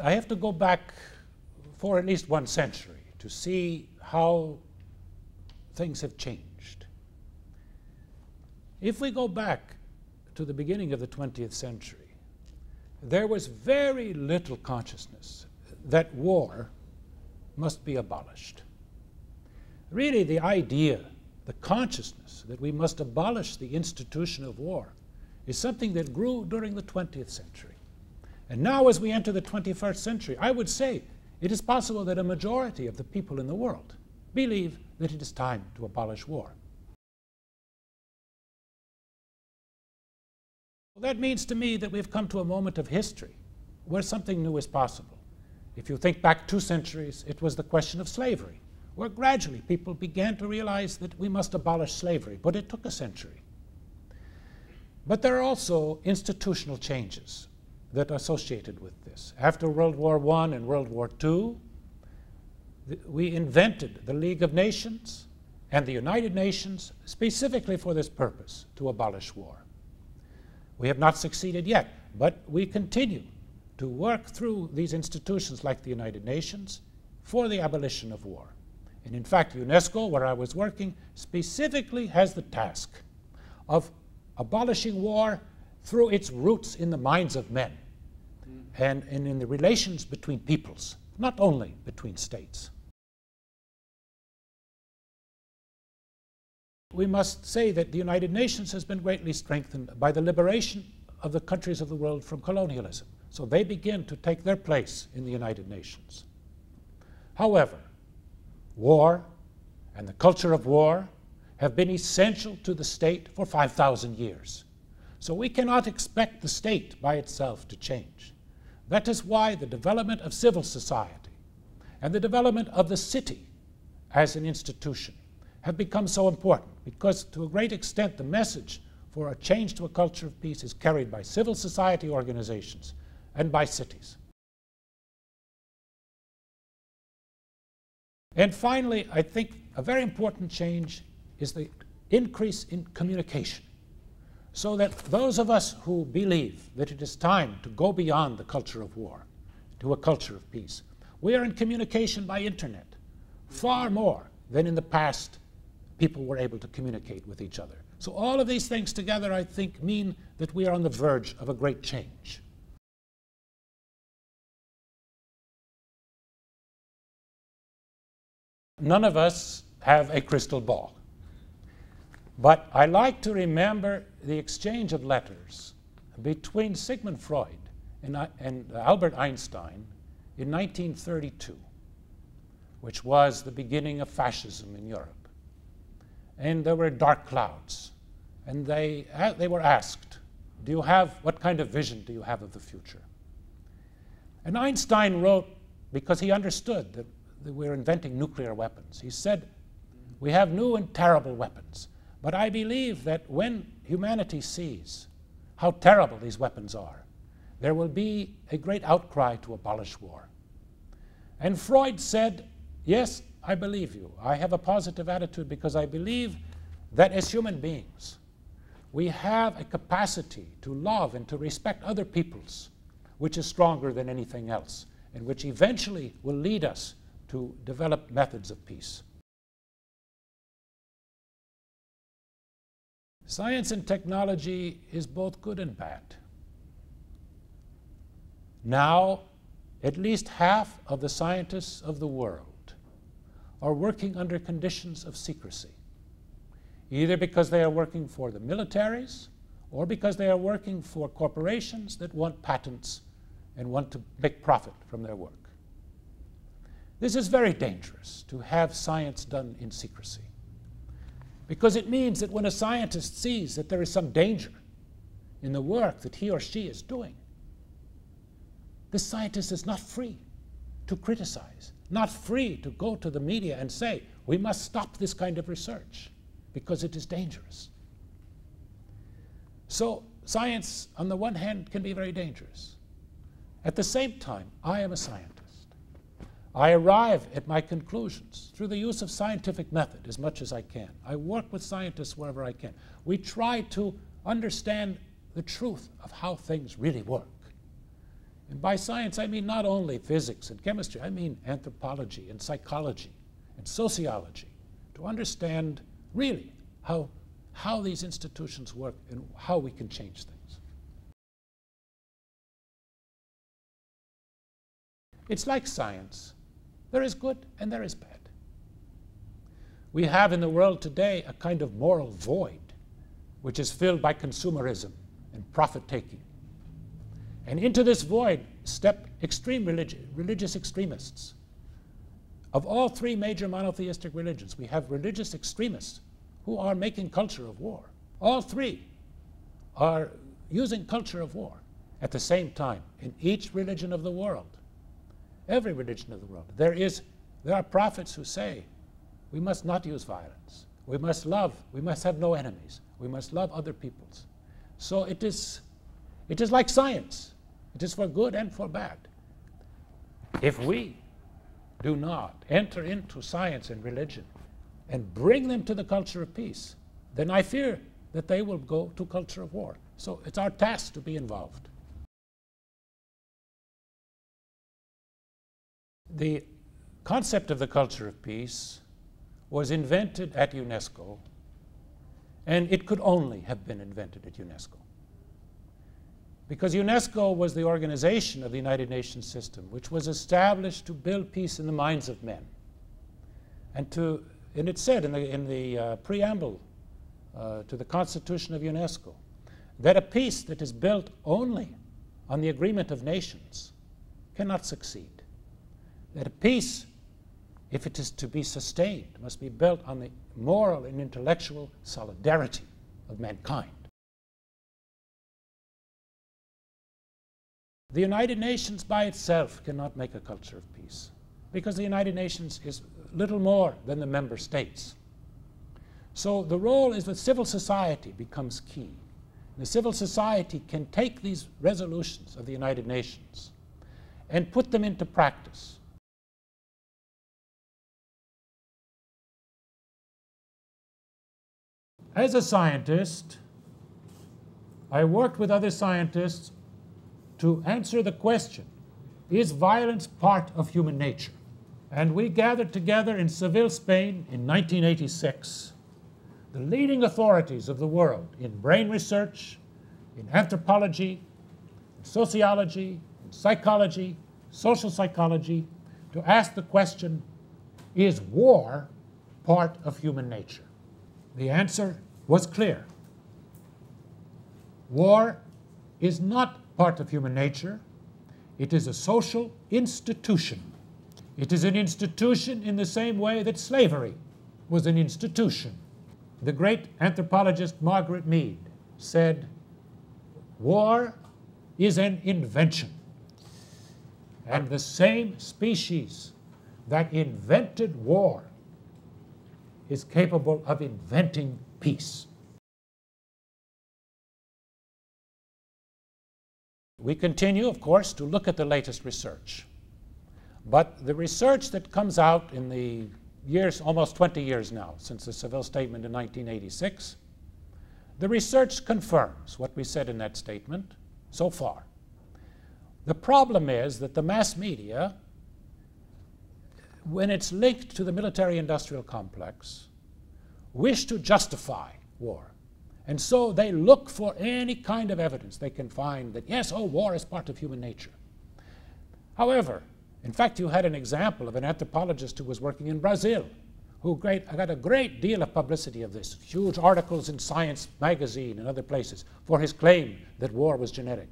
I have to go back for at least 1 century to see how things have changed. If we go back to the beginning of the 20th century, there was very little consciousness that war must be abolished. Really, the idea, the consciousness that we must abolish the institution of war is something that grew during the 20th century. And now, as we enter the 21st century, I would say it is possible that a majority of the people in the world believe that it is time to abolish war. Well, that means to me that we've come to a moment of history where something new is possible. If you think back 2 centuries, it was the question of slavery, where gradually people began to realize that we must abolish slavery, but it took a century. But there are also institutional changes that are associated with this. After World War I and World War II, we invented the League of Nations and the United Nations specifically for this purpose, to abolish war. We have not succeeded yet, but we continue to work through these institutions like the United Nations for the abolition of war. And in fact, UNESCO, where I was working, specifically has the task of abolishing war through its roots in the minds of men and in the relations between peoples, not only between states. We must say that the United Nations has been greatly strengthened by the liberation of the countries of the world from colonialism. So they begin to take their place in the United Nations. However, war and the culture of war have been essential to the state for 5,000 years. So we cannot expect the state by itself to change. That is why the development of civil society and the development of the city as an institution have become so important, because to a great extent the message for a change to a culture of peace is carried by civil society organizations and by cities. And finally, I think a very important change is the increase in communication, so that those of us who believe that it is time to go beyond the culture of war to a culture of peace, we are in communication by internet far more than in the past people were able to communicate with each other. So all of these things together, I think, mean that we are on the verge of a great change. None of us have a crystal ball. But I like to remember the exchange of letters between Sigmund Freud and Albert Einstein in 1932, which was the beginning of fascism in Europe. And there were dark clouds. And they were asked, what kind of vision do you have of the future? And Einstein wrote, because he understood that we're inventing nuclear weapons. He said, we have new and terrible weapons. But I believe that when humanity sees how terrible these weapons are, there will be a great outcry to abolish war. And Freud said, yes, I believe you. I have a positive attitude because I believe that as human beings, we have a capacity to love and to respect other peoples, which is stronger than anything else, and which eventually will lead us to develop methods of peace. Science and technology is both good and bad. Now, at least half of the scientists of the world are working under conditions of secrecy, either because they are working for the militaries or because they are working for corporations that want patents and want to make profit from their work. This is very dangerous, to have science done in secrecy, because it means that when a scientist sees that there is some danger in the work that he or she is doing, this scientist is not free to criticize, not free to go to the media and say, we must stop this kind of research because it is dangerous. So science, on the one hand, can be very dangerous. At the same time, I am a scientist. I arrive at my conclusions through the use of scientific method as much as I can. I work with scientists wherever I can. We try to understand the truth of how things really work. And by science, I mean not only physics and chemistry, I mean anthropology and psychology and sociology, to understand really how these institutions work and how we can change things. It's like science. There is good and there is bad. We have in the world today a kind of moral void which is filled by consumerism and profit-taking. And into this void step extreme religious extremists. Of all three major monotheistic religions, we have religious extremists who are making culture of war. All three are using culture of war at the same time in each religion of the world. Every religion of the world. There are prophets who say, we must not use violence. We must love. We must have no enemies. We must love other peoples. So it is like science. It is for good and for bad. If we do not enter into science and religion and bring them to the culture of peace, then I fear that they will go to culture of war. So it's our task to be involved. The concept of the culture of peace was invented at UNESCO, and it could only have been invented at UNESCO. Because UNESCO was the organization of the United Nations system, which was established to build peace in the minds of men. And it said in the preamble to the Constitution of UNESCO that a peace that is built only on the agreement of nations cannot succeed. That a peace, if it is to be sustained, must be built on the moral and intellectual solidarity of mankind. The United Nations by itself cannot make a culture of peace, because the United Nations is little more than the member states. So the role is that civil society becomes key. The civil society can take these resolutions of the United Nations and put them into practice. As a scientist, I worked with other scientists to answer the question, is violence part of human nature? And we gathered together in Seville, Spain in 1986, the leading authorities of the world in brain research, in anthropology, in sociology, in psychology, social psychology, to ask the question, is war part of human nature? The answer was clear. War is not part of human nature. It is a social institution. It is an institution in the same way that slavery was an institution. The great anthropologist Margaret Mead said, war is an invention. And the same species that invented war is capable of inventing peace. We continue, of course, to look at the latest research. But the research that comes out in the years, almost 20 years now, since the Seville Statement in 1986, the research confirms what we said in that statement so far. The problem is that the mass media, when it's linked to the military-industrial complex, wish to justify war. And so they look for any kind of evidence they can find that, yes, war is part of human nature. However, in fact, you had an example of an anthropologist who was working in Brazil, who got a great deal of publicity of this, huge articles in Science magazine and other places for his claim that war was genetic.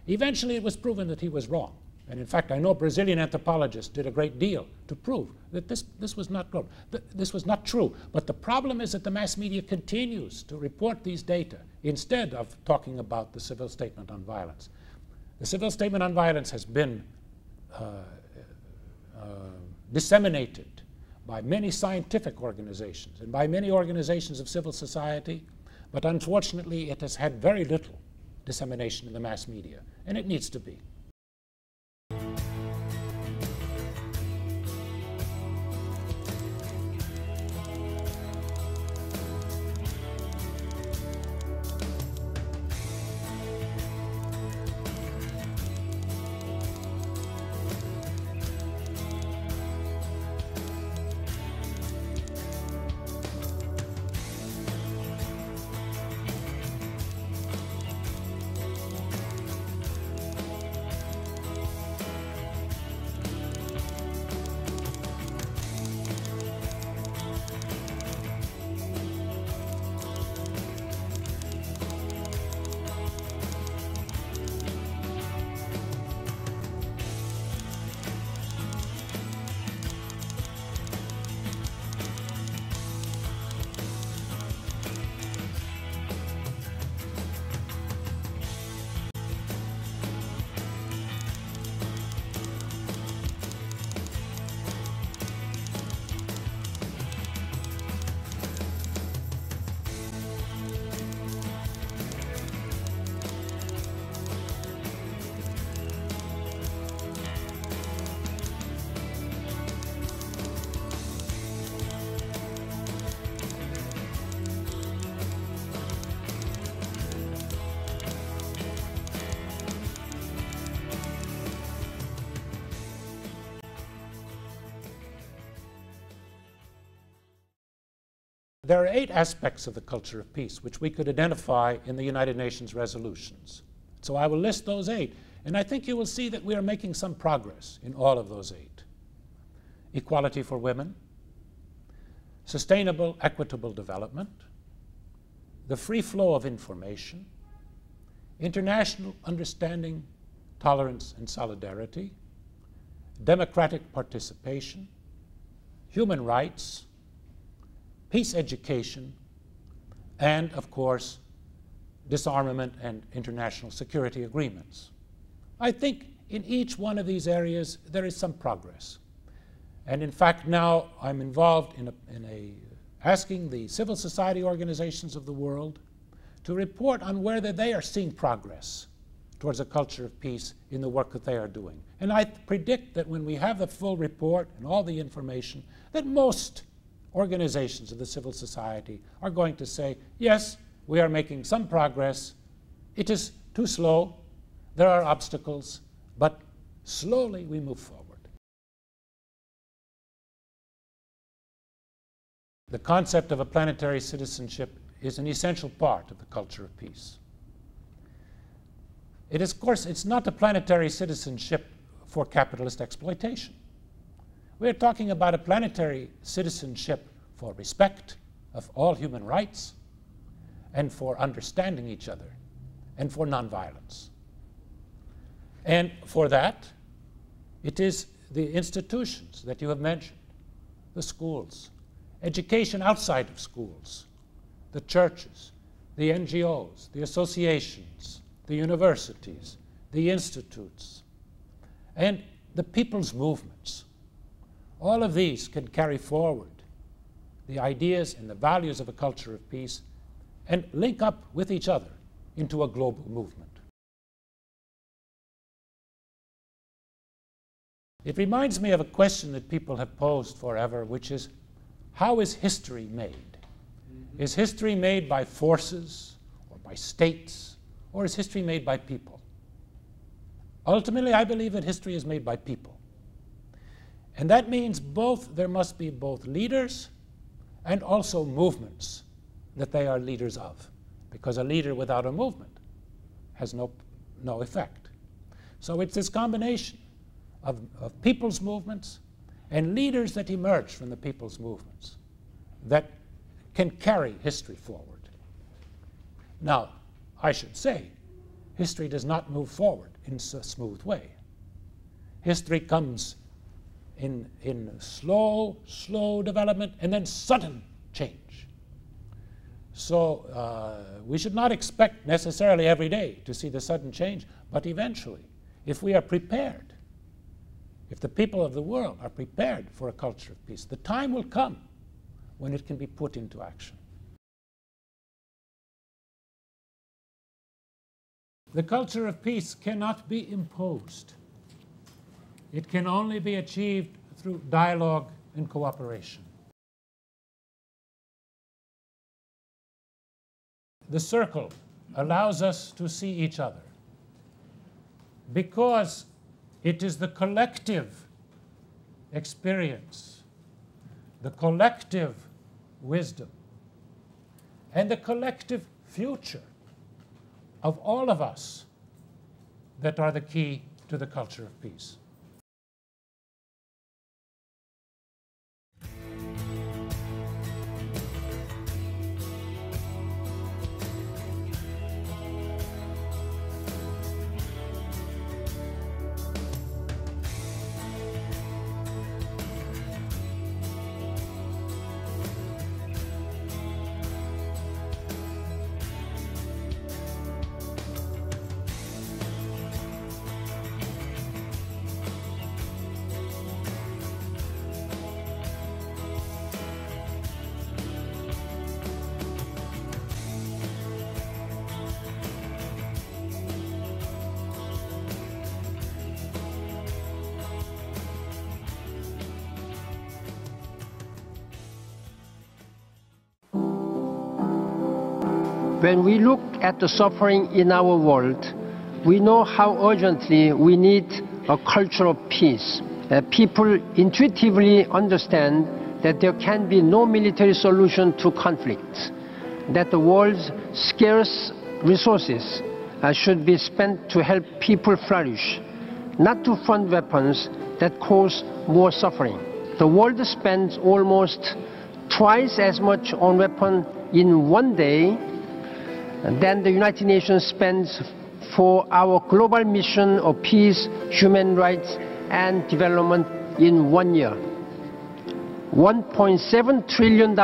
Eventually, it was proven that he was wrong. And in fact, I know Brazilian anthropologists did a great deal to prove that this was not true. This was not true. But the problem is that the mass media continues to report these data instead of talking about the Seville Statement on Violence. The Seville Statement on Violence has been disseminated by many scientific organizations and by many organizations of civil society, but unfortunately it has had very little dissemination in the mass media, and it needs to be. there are 8 aspects of the culture of peace which we could identify in the United Nations resolutions. So I will list those 8, and I think you will see that we are making some progress in all of those 8. Equality for women, sustainable, equitable development, the free flow of information, international understanding, tolerance, and solidarity, democratic participation, human rights, peace education, and, of course, disarmament and international security agreements. I think in each one of these areas there is some progress. And in fact, now I'm involved in asking the civil society organizations of the world to report on whether they are seeing progress towards a culture of peace in the work that they are doing. And I predict that when we have the full report and all the information, that most organizations of the civil society are going to say, yes, we are making some progress. It is too slow. There are obstacles, but slowly we move forward. The concept of a planetary citizenship is an essential part of the culture of peace. It is, of course, it's not a planetary citizenship for capitalist exploitation. We're talking about a planetary citizenship for respect of all human rights and for understanding each other and for nonviolence. And for that, it is the institutions that you have mentioned, the schools, education outside of schools, the churches, the NGOs, the associations, the universities, the institutes, and the people's movements. All of these can carry forward the ideas and the values of a culture of peace and link up with each other into a global movement. It reminds me of a question that people have posed forever, which is, how is history made? Is history made by forces or by states, or is history made by people? Ultimately, I believe that history is made by people. And that means there must be both leaders and also movements that they are leaders of, because a leader without a movement has no effect. So it's this combination of people's movements and leaders that emerge from the people's movements that can carry history forward. Now, I should say, history does not move forward in a smooth way. History comes in slow development and then sudden change. So we should not expect necessarily every day to see the sudden change, but eventually, if we are prepared, if the people of the world are prepared for a culture of peace, the time will come when it can be put into action. The culture of peace cannot be imposed. It can only be achieved through dialogue and cooperation. The circle allows us to see each other because it is the collective experience, the collective wisdom, and the collective future of all of us that are the key to the culture of peace. When we look at the suffering in our world, we know how urgently we need a culture of peace. People intuitively understand that there can be no military solution to conflicts, that the world's scarce resources should be spent to help people flourish, not to fund weapons that cause more suffering. The world spends almost twice as much on weapons in one day than the United Nations spends for our global mission of peace, human rights, and development in 1 year. $1.7 trillion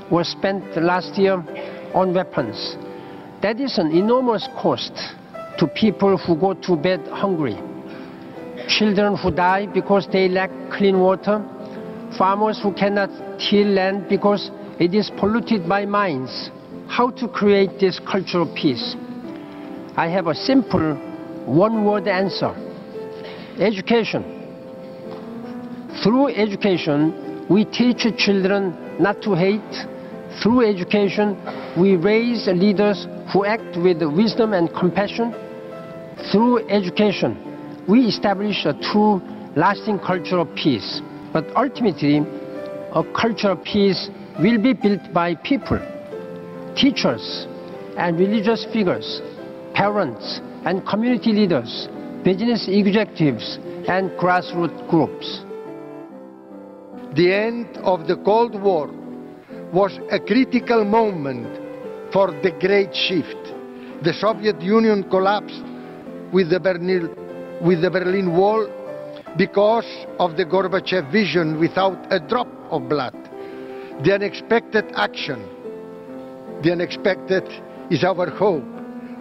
was spent last year on weapons. That is an enormous cost to people who go to bed hungry, children who die because they lack clean water, farmers who cannot till land because it is polluted by mines. How to create this culture of peace? I have a simple one-word answer: education. Through education, we teach children not to hate. Through education, we raise leaders who act with wisdom and compassion. Through education, we establish a true, lasting culture of peace. But ultimately, a culture of peace will be built by people, teachers and religious figures, parents and community leaders, business executives and grassroots groups. The end of the Cold War was a critical moment for the Great Shift. The Soviet Union collapsed with the Berlin Wall because of the Gorbachev vision without a drop of blood. The unexpected action, the unexpected is our hope,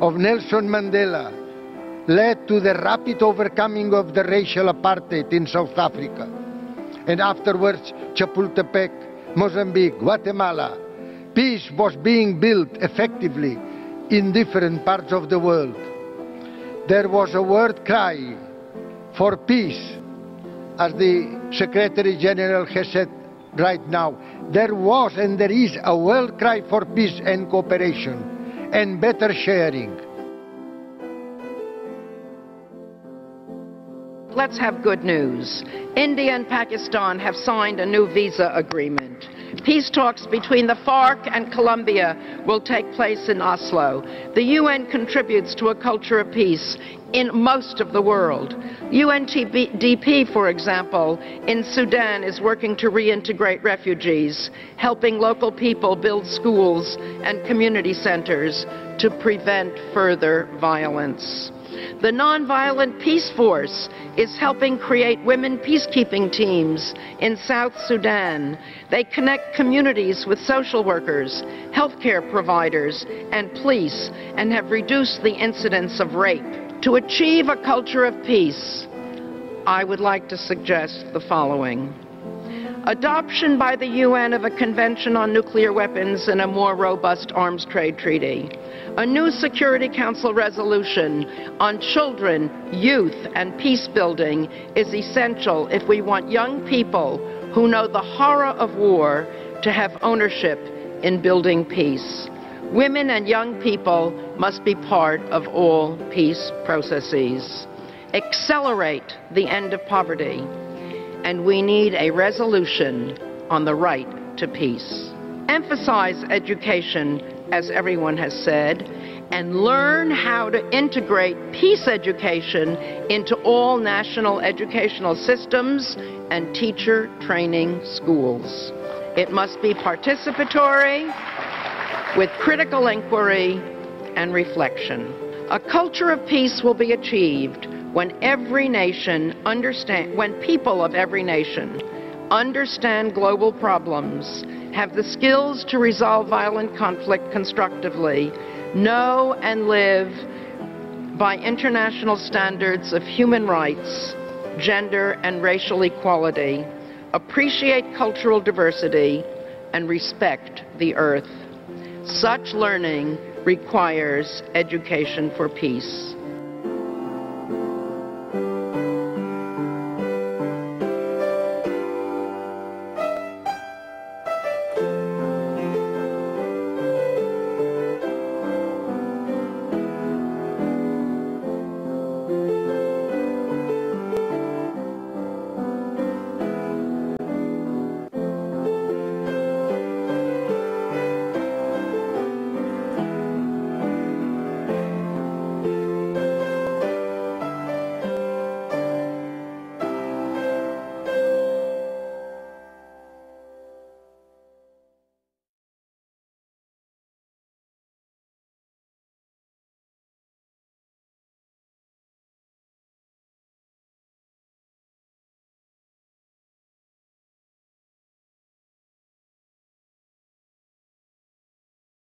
of Nelson Mandela led to the rapid overcoming of the racial apartheid in South Africa. And afterwards, Chapultepec, Mozambique, Guatemala. Peace was being built effectively in different parts of the world. There was a word cry for peace, as the Secretary General has said right now. There was and there is a world cry for peace and cooperation and better sharing. Let's have good news. India and Pakistan have signed a new visa agreement. Peace talks between the FARC and Colombia will take place in Oslo. The UN contributes to a culture of peace in most of the world. UNDP, for example, in Sudan is working to reintegrate refugees, helping local people build schools and community centers to prevent further violence. The Nonviolent Peace Force is helping create women peacekeeping teams in South Sudan. They connect communities with social workers, healthcare providers, and police, and have reduced the incidence of rape. To achieve a culture of peace, I would like to suggest the following. Adoption by the UN of a convention on nuclear weapons and a more robust arms trade treaty. A new Security Council resolution on children, youth, and peace building is essential if we want young people who know the horror of war to have ownership in building peace. Women and young people must be part of all peace processes. Accelerate the end of poverty. And we need a resolution on the right to peace. Emphasize education, as everyone has said, and learn how to integrate peace education into all national educational systems and teacher training schools. It must be participatory, with critical inquiry and reflection. A culture of peace will be achieved when people of every nation understand global problems, have the skills to resolve violent conflict constructively, know and live by international standards of human rights, gender and racial equality, appreciate cultural diversity, and respect the earth. Such learning requires education for peace.